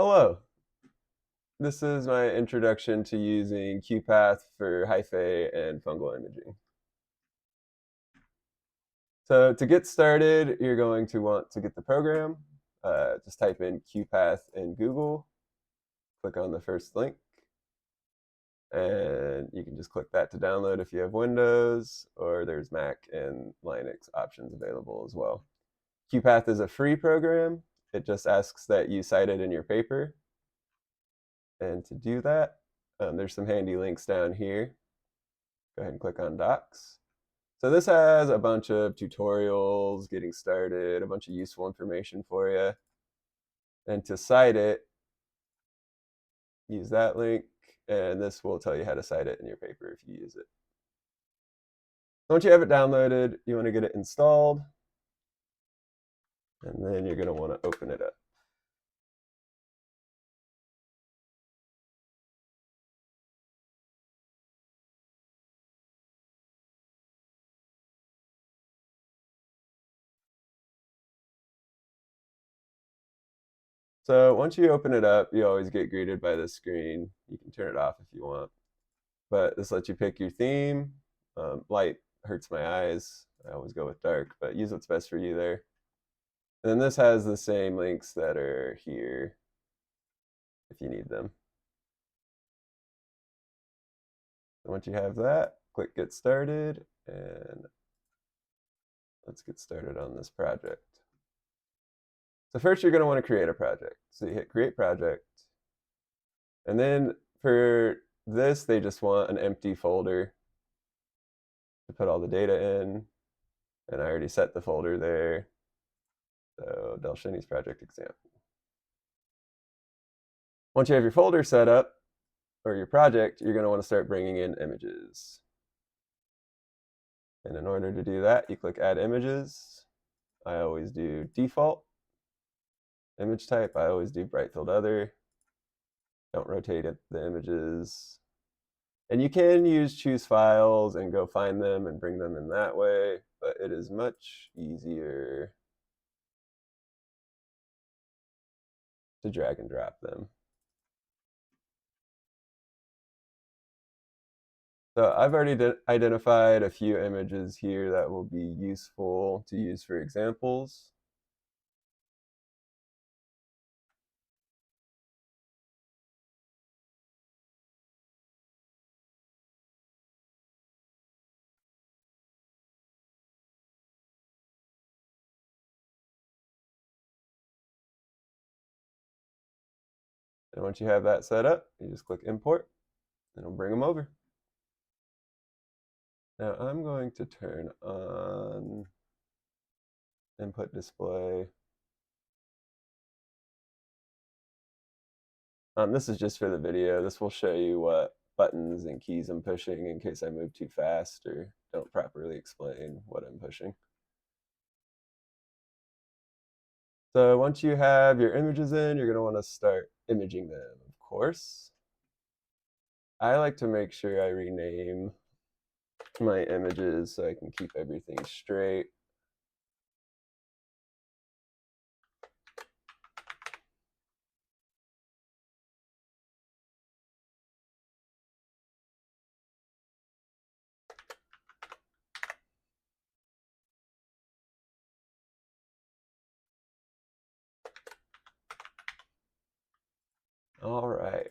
Hello, this is my introduction to using Qupath for Hyphae and fungal imaging. So to get started, you're going to want to get the program. Just type in Qupath in Google, click on the first link, and you can just click that to download if you have Windows, or there's Mac and Linux options available as well. Qupath is a free program. It just asks that you cite it in your paper. And to do that, there's some handy links down here. Go ahead and click on Docs. So this has a bunch of tutorials, getting started, a bunch of useful information for you. And to cite it, use that link, and this will tell you how to cite it in your paper if you use it. Once you have it downloaded, you want to get it installed, and then you're going to want to open it up. So once you open it up, you always get greeted by this screen. You can turn it off if you want, but this lets you pick your theme. Light hurts my eyes. I always go with dark, but use what's best for you there. And then this has the same links that are here if you need them. Once you have that, click Get Started, and let's get started on this project. So first you're going to want to create a project. So you hit Create Project, and then for this, they just want an empty folder to put all the data in, and I already set the folder there. So Delshini's project example. Once you have your folder set up, or your project, you're going to want to start bringing in images. And in order to do that, you click Add Images. I always do Default. Image type, I always do Bright Field Other. Don't rotate the images. And you can use Choose Files and go find them and bring them in that way, but it is much easier to drag and drop them. So I've already identified a few images here that will be useful to use for examples. And once you have that set up, you just click Import, and it'll bring them over. Now I'm going to turn on input display. This is just for the video. This will show you what buttons and keys I'm pushing in case I move too fast or don't properly explain what I'm pushing. So once you have your images in, you're going to want to start imaging them, of course. I like to make sure I rename my images so I can keep everything straight. All right.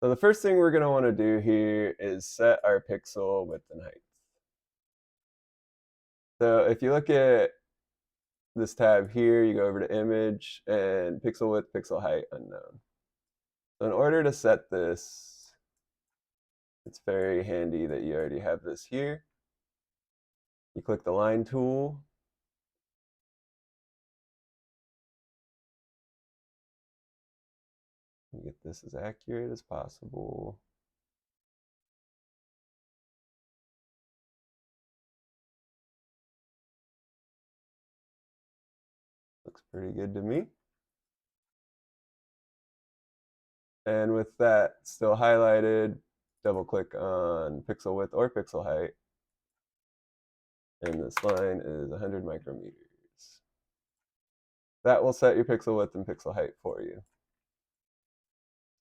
So the first thing we're going to want to do here is set our pixel width and height. So if you look at this tab here, you go over to image and pixel width, pixel height unknown. So in order to set this, it's very handy that you already have this here. You click the line tool. And get this as accurate as possible. Looks pretty good to me. And with that still highlighted, double click on pixel width or pixel height. And this line is 100 micrometers. that will set your pixel width and pixel height for you.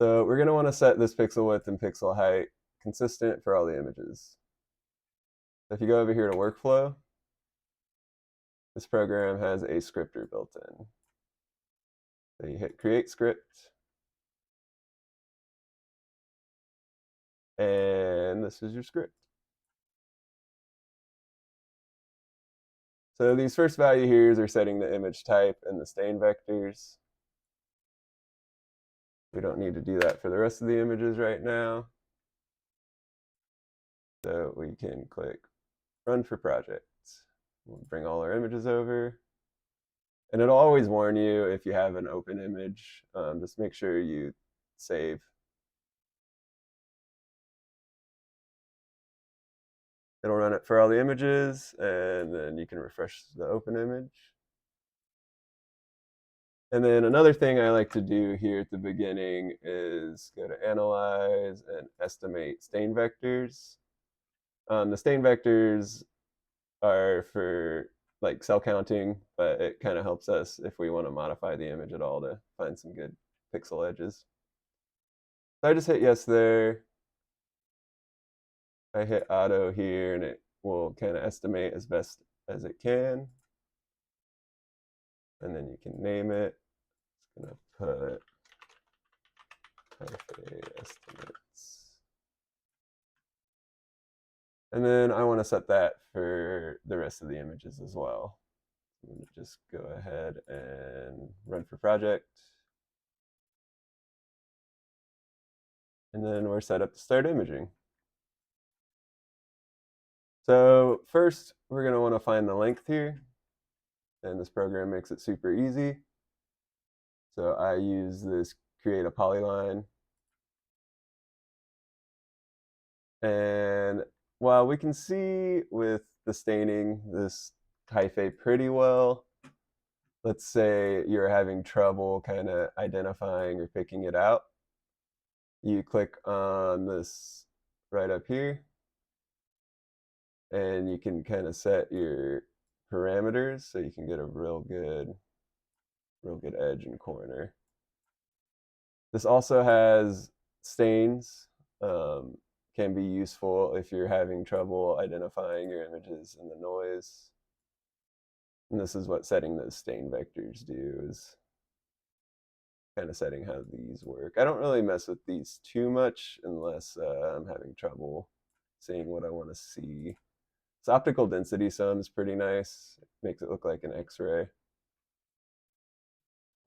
So we're going to want to set this pixel width and pixel height consistent for all the images. So if you go over here to workflow, this program has a scripter built in. So you hit create script, and this is your script. So these first value here are setting the image type and the stain vectors. We don't need to do that for the rest of the images right now. So we can click run for project. We'll bring all our images over. And it'll always warn you if you have an open image. Just make sure you save. It'll run it for all the images, and then you can refresh the open image. And then another thing I like to do here at the beginning is go to Analyze and Estimate Stain Vectors. The stain vectors are for like cell counting, but it kind of helps us if we want to modify the image at all to find some good pixel edges. So I just hit yes there. I hit auto here, and it will kind of estimate as best as it can. And then you can name it. It's going to put Hyphae estimates. And then I want to set that for the rest of the images as well. I'm going to just go ahead and run for project. And then we're set up to start imaging. So first, we're going to want to find the length here. And this program makes it super easy. So I use this create a polyline. And while we can see with the staining this Hyphae pretty well, let's say you're having trouble kind of identifying or picking it out. You click on this right up here, and you can kind of set your parameters so you can get a real good edge and corner. This also has stains. Can be useful if you're having trouble identifying your images in the noise. And this is what setting those stain vectors do, is kind of setting how these work. I don't really mess with these too much unless I'm having trouble seeing what I want to see. This optical density sum is pretty nice. It makes it look like an X-ray.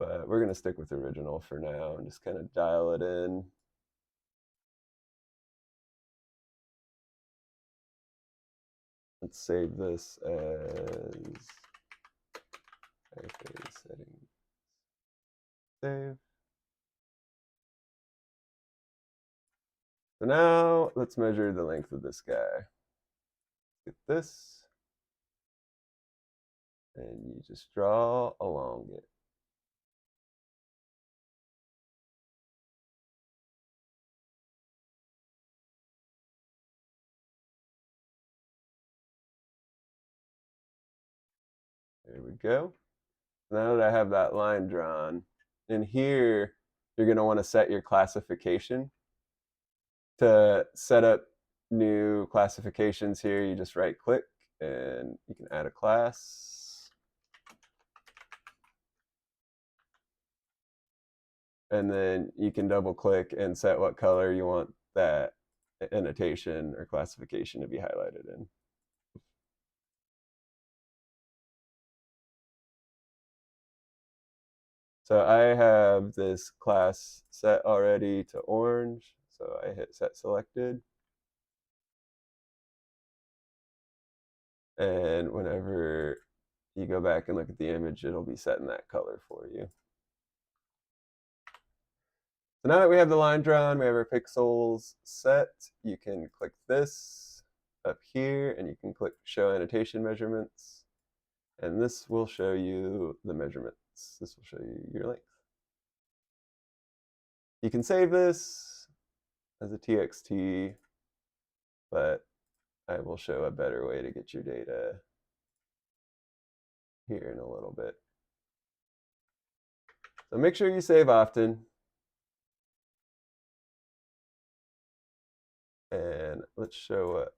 But we're going to stick with original for now and just kind of dial it in. Let's save this as settings. Save. So now let's measure the length of this guy. Get this, and you just draw along it. There we go. Now that I have that line drawn, in here, you're going to want to set your classification. To set up new classifications here, you just right click and you can add a class. And then you can double click and set what color you want that annotation or classification to be highlighted in. So I have this class set already to orange. So I hit set selected. And whenever you go back and look at the image, it'll be set in that color for you. So now that we have the line drawn, we have our pixels set, you can click this up here and you can click show annotation measurements. And this will show you the measurements. This will show you your length. You can save this as a TXT, but I will show a better way to get your data here in a little bit. So make sure you save often. And let's show what.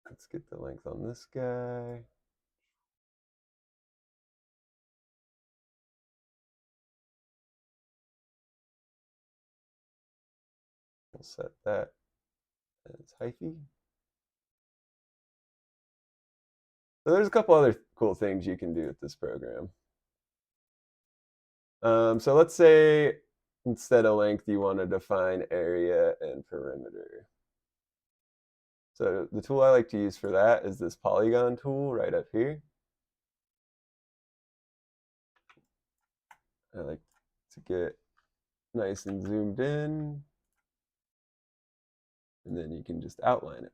Let's get the length on this guy. We'll set that as Hyphae. So there's a couple other cool things you can do with this program. So let's say instead of length, you want to define area and perimeter. So the tool I like to use for that is this polygon tool right up here. I like to get nice and zoomed in, and then you can just outline it.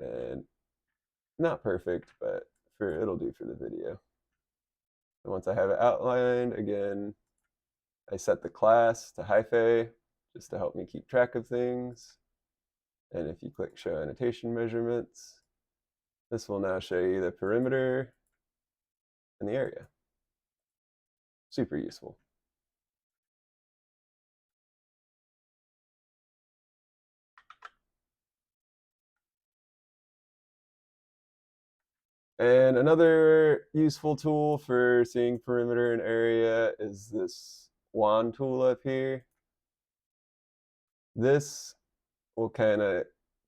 And not perfect, but it'll do for the video. And once I have it outlined, again, I set the class to Hyphae just to help me keep track of things. And if you click show annotation measurements, this will now show you the perimeter and the area. Super useful. And another useful tool for seeing perimeter and area is this wand tool up here. This will kind of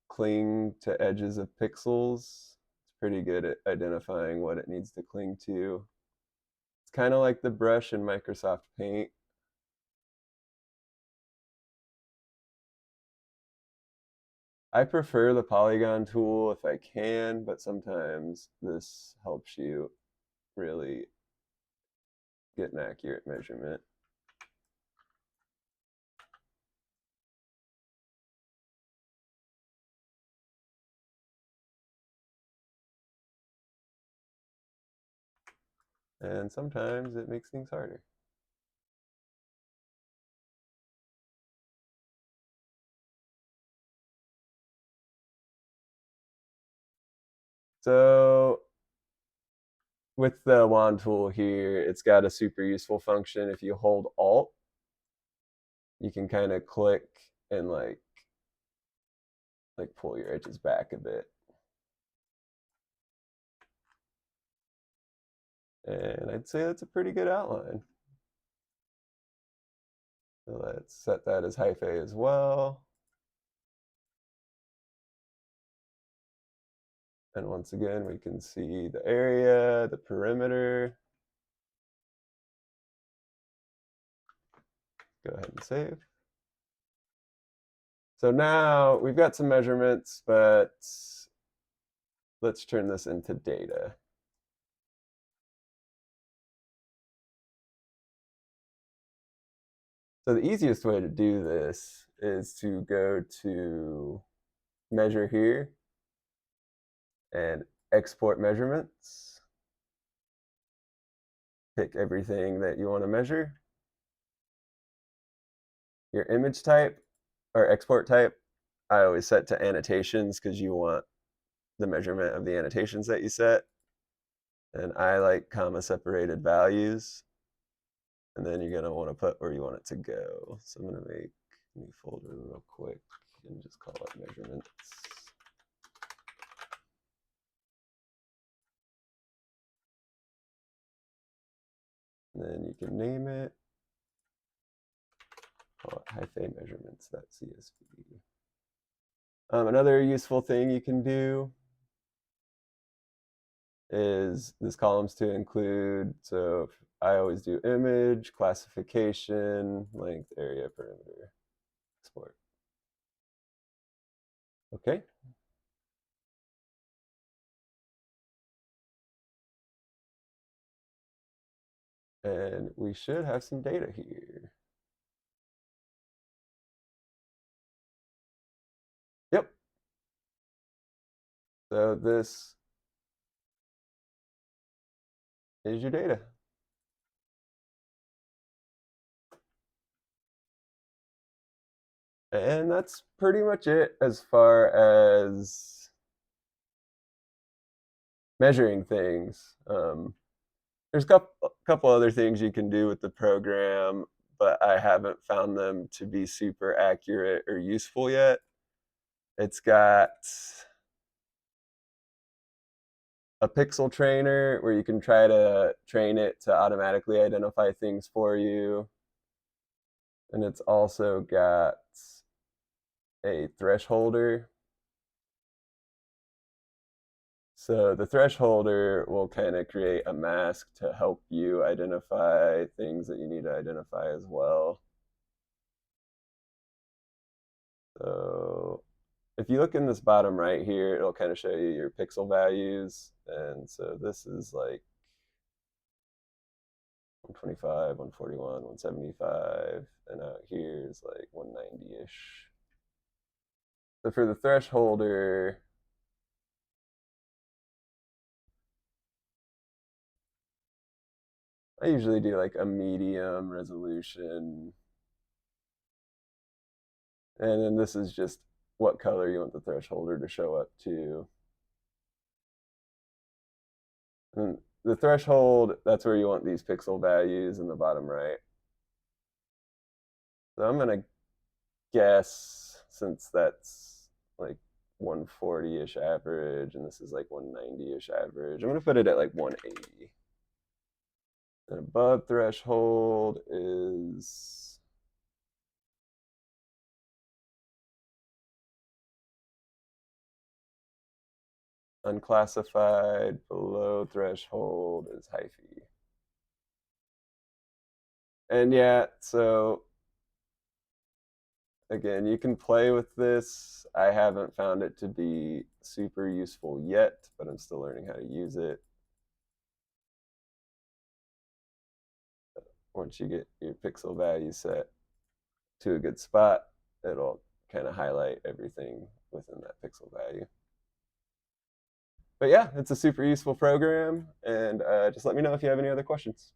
cling to edges of pixels. It's pretty good at identifying what it needs to cling to. It's kind of like the brush in Microsoft Paint. I prefer the polygon tool if I can, but sometimes this helps you really get an accurate measurement. And sometimes it makes things harder. So with the wand tool here, it's got a super useful function. If you hold Alt, you can kind of click and like pull your edges back a bit. And I'd say that's a pretty good outline. So let's set that as Hyphae as well. And once again, we can see the area, the perimeter. Go ahead and save. So now we've got some measurements, but let's turn this into data. So the easiest way to do this is to go to measure here and export measurements. Pick everything that you want to measure. Your image type or export type, I always set to annotations because you want the measurement of the annotations that you set. And I like comma separated values. And then you're going to want to put where you want it to go. So I'm going to make a new folder real quick and just call it measurements. And then you can name it. Call it Hyphae measurements.csv. Another useful thing you can do is this columns to include. So I always do image, classification, length, area, perimeter, export. Okay. And we should have some data here. Yep. So this is your data. And that's pretty much it as far as measuring things. There's a couple other things you can do with the program, but I haven't found them to be super accurate or useful yet. It's got a pixel trainer where you can try to train it to automatically identify things for you. And it's also got a thresholder. So the thresholder will kind of create a mask to help you identify things that you need to identify as well. So if you look in this bottom right here, it'll kind of show you your pixel values. And so this is like 125, 141, 175, and out here is like 190-ish. So for the thresholder, I usually do like a medium resolution. And then this is just what color you want the thresholder to show up to. And the threshold, that's where you want these pixel values in the bottom right. So I'm going to guess, since that's like 140-ish average and this is like 190-ish average, I'm going to put it at like 180. And above threshold is unclassified. Below threshold is Hyphae. And yeah, so again, you can play with this. I haven't found it to be super useful yet, but I'm still learning how to use it. Once you get your pixel value set to a good spot, it'll kind of highlight everything within that pixel value. But yeah, it's a super useful program, and just let me know if you have any other questions.